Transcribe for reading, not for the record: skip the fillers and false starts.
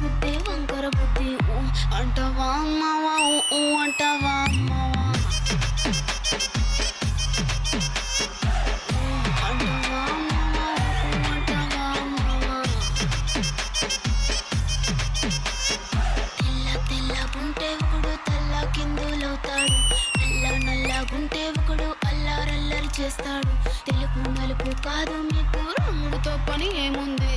బుద్ధి వంకర బుద్ధి అంటావా అమ్మావా అంటావా అమ్మావా అంటావా అమ్మావా అంటావా అమ్మావా తెల్ల తెల్లగుంటే ఒకడు తల్ల కిందులవుతాడు నల్ల నల్లగుంటే ఒకడు అల్లారల్లరి చేస్తాడు తెలుపు నలుపు కాదు మీకు రంగుతో పని ఏముంది